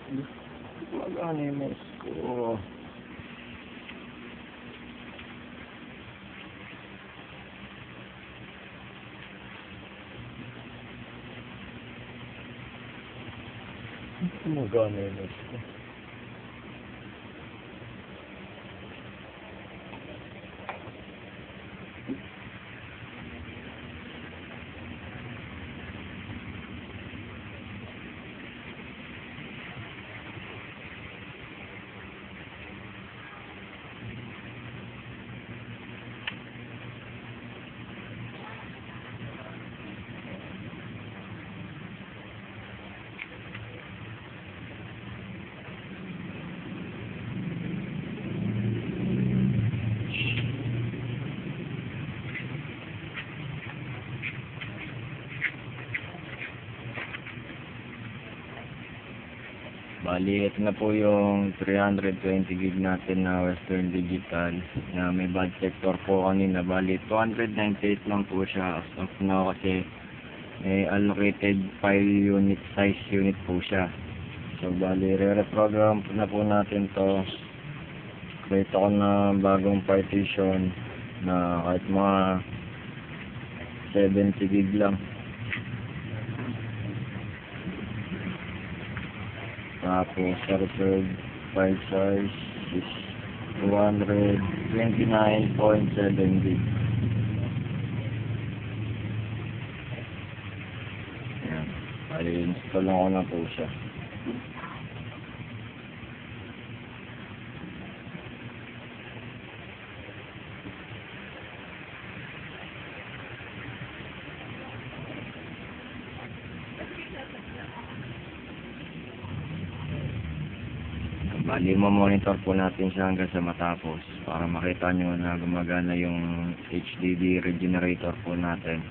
Magkano yung mes ko? Magkano yung mes ko? Bali, ito na po yung 320 gig natin na Western Digital na may bad sector po kanina. Bali, 298 lang po siya as of now kasi may allocated file unit size unit po siya. So, bali, re-reprogram na po natin to. Create ako na bagong partition na kahit mga 70 gig lang. Tapos, sa reserve file size is 229.7 gig. Ayan. I-install lang ko na po siya. Bali, monitor po natin siya hanggang sa matapos para makita nyo na gumagana yung HDD regenerator po natin.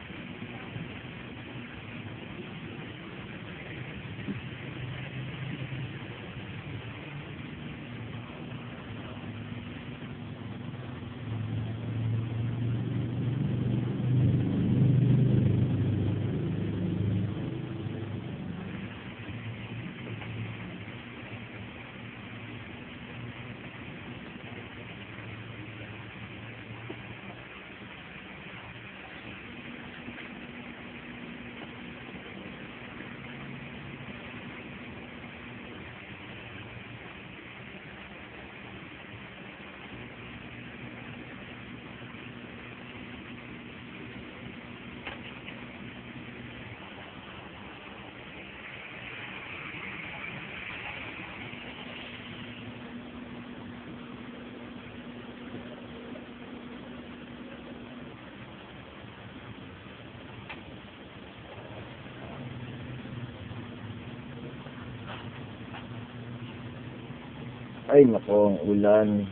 Ay nako, ang ulan.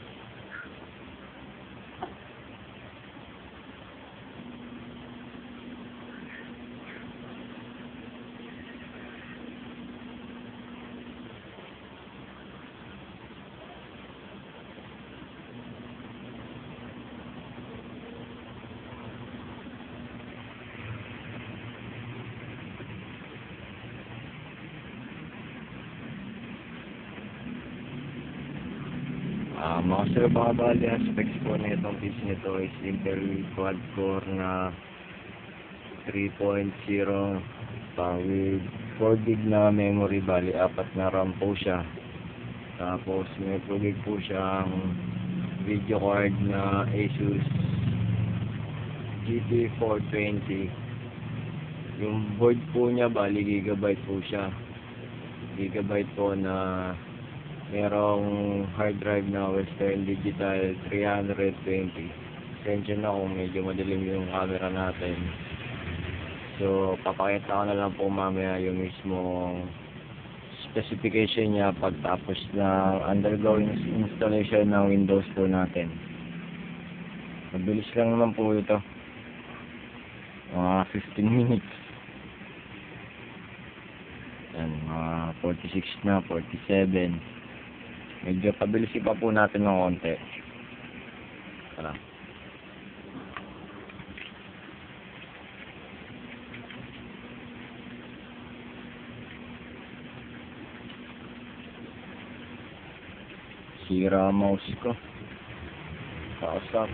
Mga sir, mga bali ang specs po na itong piece nito is Intel quad core na 3.0 with 4 gig na memory. Bali, 4 na RAM po siya. Tapos may 2 gig po siyang video card na Asus GT420. Yung board po niya, bali gigabyte po siya. Gigabyte po na merong hard drive na Western Digital 320. Pasensya na kung medyo madilim yung camera natin. So, papakita ko na lang po mamaya yung mismong specification niya pagtapos na undergoing installation ng Windows po natin. Mabilis lang naman po ito. Mga 15 minutes. Yan, mga 46 na, 47. Medyo pabilisin pa po natin ng konti. Tara. Sira ang mouse ko. Kausap.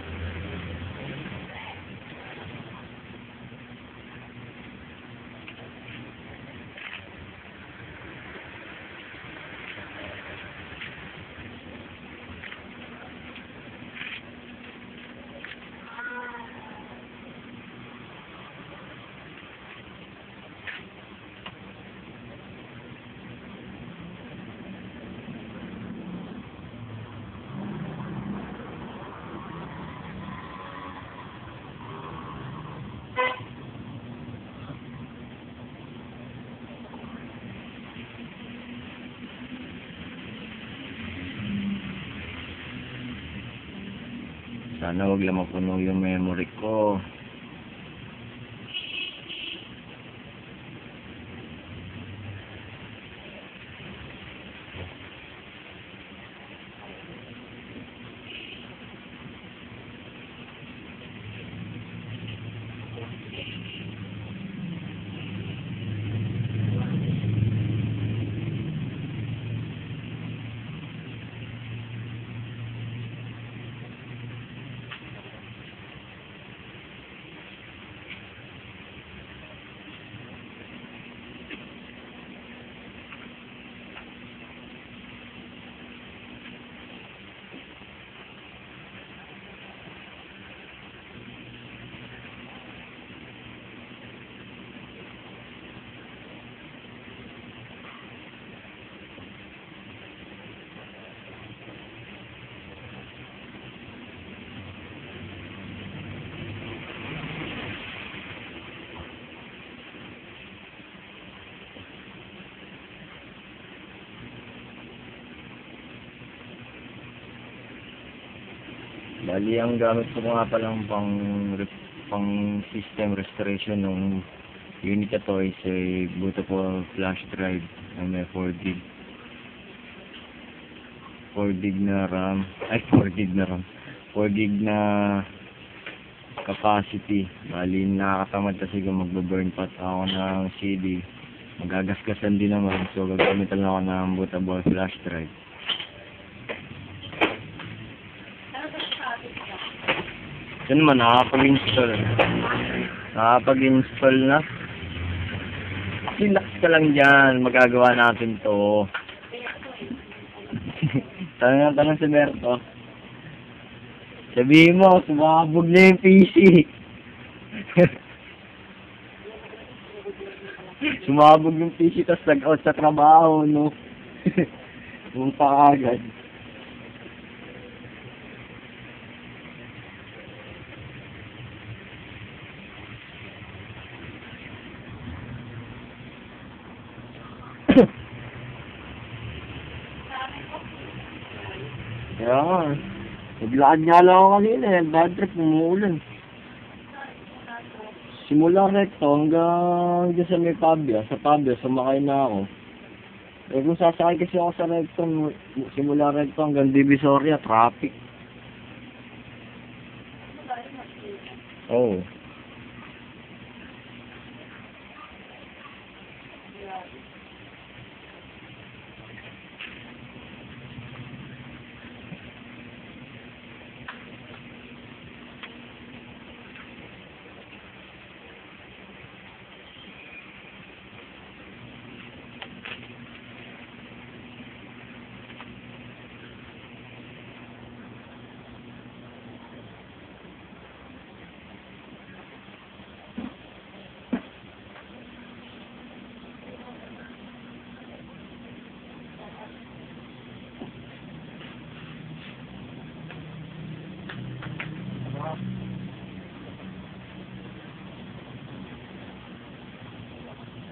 Sana huwag lang mapuno yung memory ko. Bali, ang gamit ko nga palang pang system restoration ng unit na to is a bootable flash drive na may 4 gig. 4 gig na RAM. Ay, 4 gig na RAM. 4 gig na capacity. Bali, nakakatamad kasi kung magbaburn pa ako ng CD. Magagasgasan din naman. So, gagamitan lang ako ng bootable flash drive. Yan naman, nakakapag-install. Nakakapag-install na. Relax ka lang dyan. Magagawa natin to. Tanong si Berto. Sabihin mo, sumabog na yung PC. Sumabog yung PC, tapos nag-out sa trabaho, no? Punta agad. Kaya naglakad nga lang ako kanina, bad trip, umuulan. Simula recto hanggang dyan sa may Pabia. Sa Pabia, sumakay na ako. Eh kung sasakay kasi ako sa recto, simula recto hanggang Divisoria, traffic. Oh.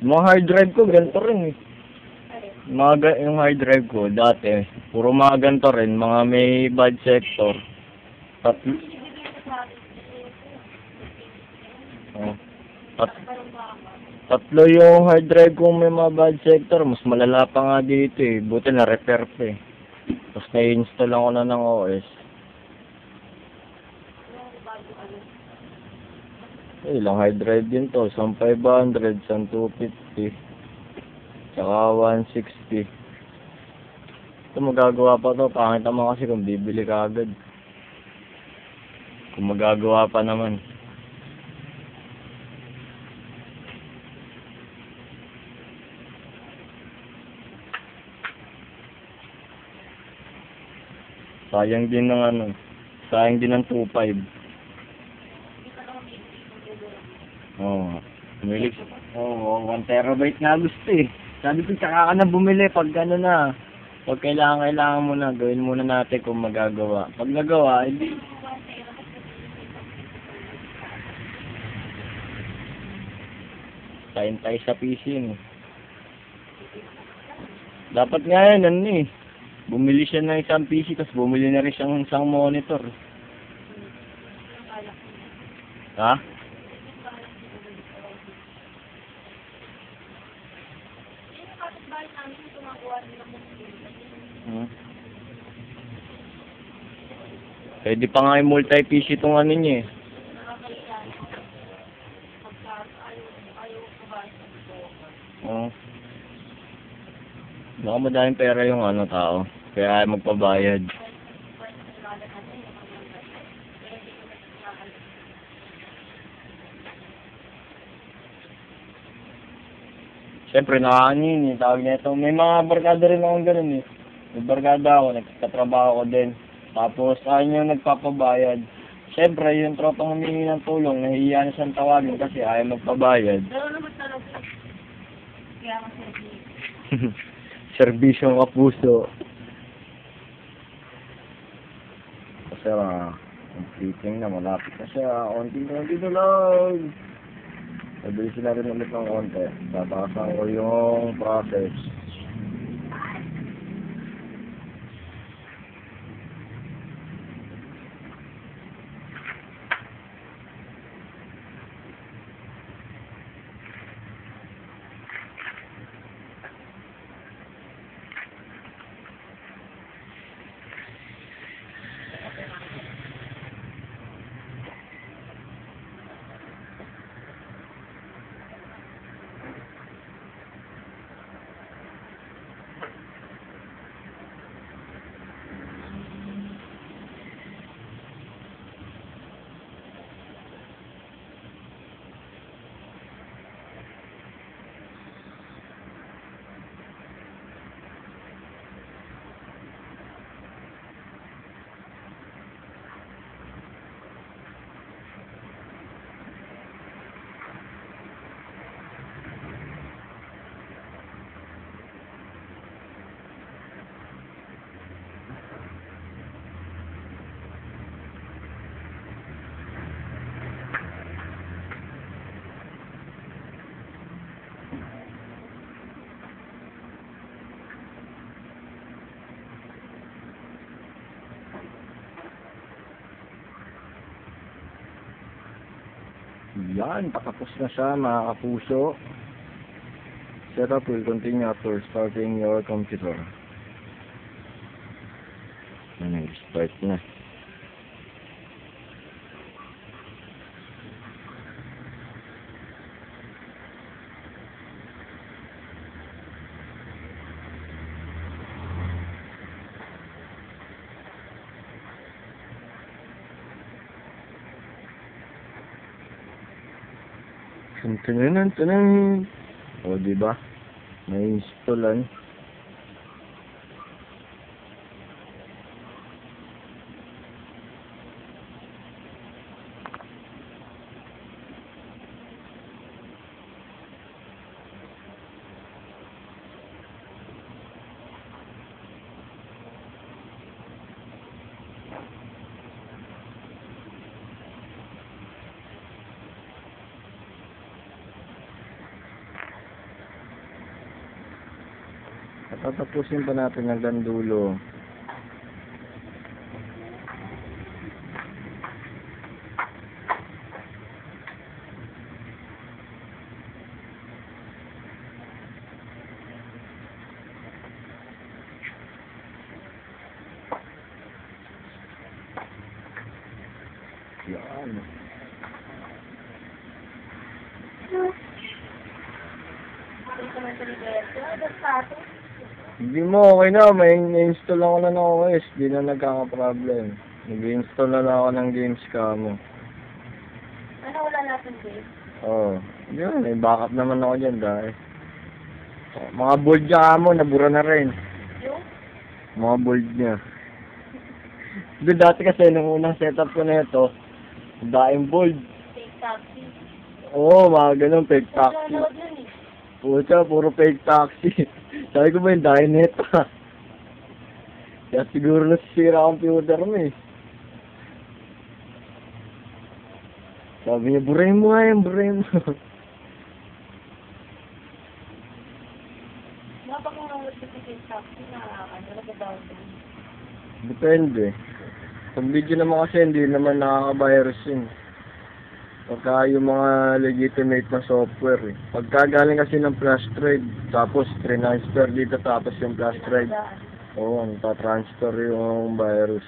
Mga hard drive ko, ganito rin eh. Yung hard drive ko, dati, puro mga ganito rin, mga may bad sector. Tatlo yung hard drive ko may mga bad sector, mas malala pa nga dito eh. Buti na repair pa eh. Tapos na-install ako na ng OS. Ilang hard drive din to, 500, 250, tsaka 160. Ito magagawa pa to. Pangit naman kasi kung bibili ka agad. Kung magagawa pa naman. Sayang din ng ano. Sayang din ng 2.5. Oo. Umilig. Oo, 1 terabyte nga gusto eh. Sabi ko, tsaka ka na bumili pag ano na. Pag kailangan mo na, gawin muna natin kung magagawa. Pag nagawa, hindi. Tayo tayo sa PC yun eh. Dapat nga yan, ano eh. Bumili siya ng isang PC, tapos bumili na rin siyang isang monitor. Ha? Pwede pa nga yung multi-PC itong ano niya eh. Oo. Baka madaming pera yung ano tao. Kaya ayaw magpabayad. Siyempre nakakanin eh. Tawag niya ito. May mga barkada rin akong ganun eh. May barkada ako. Nagtatrabaho ko din. Tapos ayun yung nagpapabayad. Siyempre yung tropang humingi ng tulong. Nahihiya na siyang tawagin kasi ayaw magpabayad. Pero naman talaga. Kaya kasi. Serbisyong kapuso. Kasi completing na, malapit na siya. Konti na lang. Nabilisin na rin ulit ng konti. Tatasan ko yung process. Yan, patapos na siya mga kapuso. Setup will continue after starting your computer. Start na. Tunan. O, diba? May installan. Tatapusin pa natin hanggang dulo. Yan. Ito naman sa libreto. Ada status. Hindi mo, okay na. May install ako na ng OS. Di na nagkaka-problem. Nag-install na lang ako ng games ka mo. Ano wala natin din? Oo. Yun, may backup naman ako dyan dahil. Mga board niya mo, nabura na rin. Yung? Mga board niya. Di dati kasi nung unang setup ko na ito, daing board. Fake taxi. Oo, mga ganun, fake Wala taxi. load yun eh. Pucha, puro fake taxi. Sabi ko ba yung dahil nito? Kaya siguro nasisira ang computer mo eh. Sabi niya, burahin mo nga yan, burahin mo. Mapa kung nang sa fake taxi na ano, nag-download. Depende. Pag video naman kasi hindi naman nakaka-virus yun. Pagka yung mga legitimate na software eh. Pagka galing kasi ng flash drive, tapos transfer dito tapos yung flash drive. Oo, nagpa-transfer yung virus.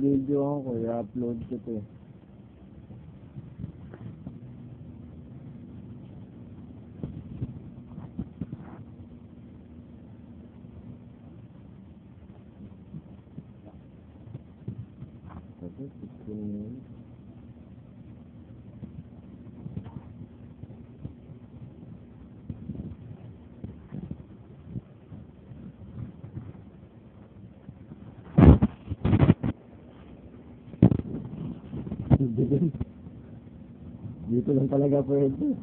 Video ako, i-upload ko to. Tapos, 16 minutes. Dito lang talaga pwede.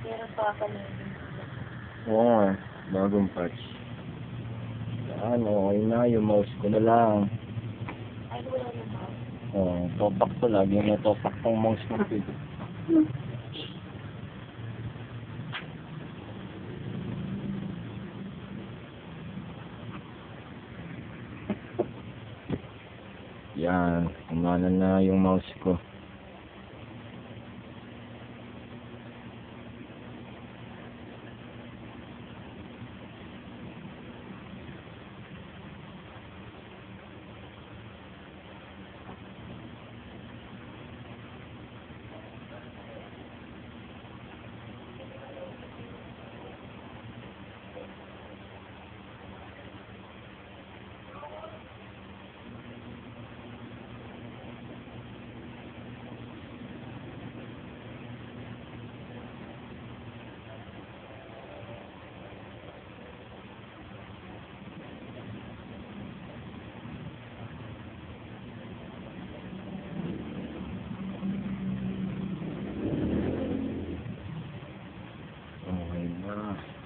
Pero papaligin. Oo nga, bagong patch. Ano, okay na, yung mouse ko na lang. Ay, wala na ba? Oo, topak ko lagi na topak tong mouse ko. Yan, umana na yung mouse ko. Okay na.